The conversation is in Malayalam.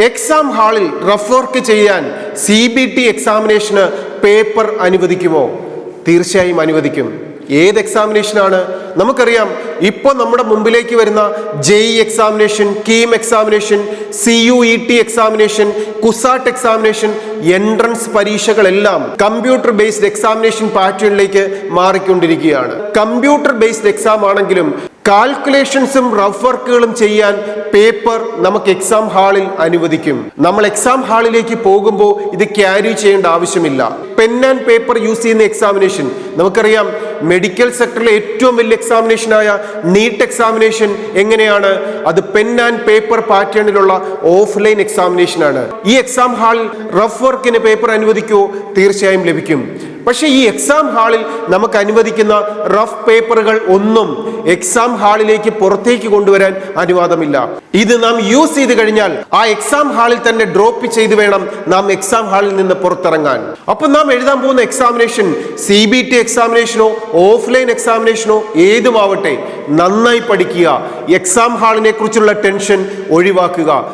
എക്സാം ഹാളിൽ റഫ് വർക്ക് ചെയ്യാൻ CBT എക്സാമിനേഷന് പേപ്പർ അനുവദിക്കുമോ? തീർച്ചയായും അനുവദിക്കും. ഏത് എക്സാമിനേഷനാണ്? നമുക്കറിയാം, ഇപ്പോൾ നമ്മുടെ മുമ്പിലേക്ക് വരുന്ന JEE examination, KEAM examination, CUET examination, CUSAT examination, entrance പരീക്ഷകളെല്ലാം കമ്പ്യൂട്ടർ ബേസ്ഡ് എക്സാമിനേഷൻ പാറ്റേണിലേക്ക് മാറിക്കൊണ്ടിരിക്കുകയാണ്. കമ്പ്യൂട്ടർ ബേസ്ഡ് എക്സാം ആണെങ്കിലും കാൽക്കുലേഷൻസും റഫ് വർക്കുകളും ചെയ്യാൻ പേപ്പർ നമുക്ക് എക്സാം ഹാളിൽ അനുവദിക്കും. നമ്മൾ എക്സാം ഹാളിലേക്ക് പോകുമ്പോൾ ഇത് ക്യാരി ചെയ്യേണ്ട ആവശ്യമില്ല. പെൻ ആൻഡ് പേപ്പർ യൂസ് ചെയ്യുന്ന എക്സാമിനേഷൻ നമുക്കറിയാം. മെഡിക്കൽ സെക്ടറിലെ ഏറ്റവും വലിയ എക്സാമിനേഷനായ നീറ്റ് എക്സാമിനേഷൻ എങ്ങനെയാണ്? അത് പെൻ ആൻഡ് പേപ്പർ പാറ്റേണിലുള്ള ഓഫ്ലൈൻ എക്സാമിനേഷൻ ആണ്. ഈ എക്സാം ഹാളിൽ റഫ് വർക്കിന് പേപ്പർ അനുവദിക്കുമോ? തീർച്ചയായും ലഭിക്കും. പക്ഷെ ഈ എക്സാം ഹാളിൽ നമുക്ക് അനുവദിക്കുന്ന റഫ് പേപ്പറുകൾ ഒന്നും എക്സാം ഹാളിലേക്ക് പുറത്തേക്ക് കൊണ്ടുവരാൻ അനുവാദമില്ല. ഇത് നാം യൂസ് ചെയ്ത് കഴിഞ്ഞാൽ ആ എക്സാം ഹാളിൽ തന്നെ ഡ്രോപ്പ് ചെയ്ത് വേണം നാം എക്സാം ഹാളിൽ നിന്ന് പുറത്തിറങ്ങാൻ. അപ്പൊ നാം എഴുതാൻ പോകുന്ന എക്സാമിനേഷൻ CBT എക്സാമിനേഷനോ ഓഫ്ലൈൻ എക്സാമിനേഷനോ ഏതുമാവട്ടെ, നന്നായി പഠിക്കുക. എക്സാം ഹാളിനെ കുറിച്ചുള്ള ടെൻഷൻ ഒഴിവാക്കുക.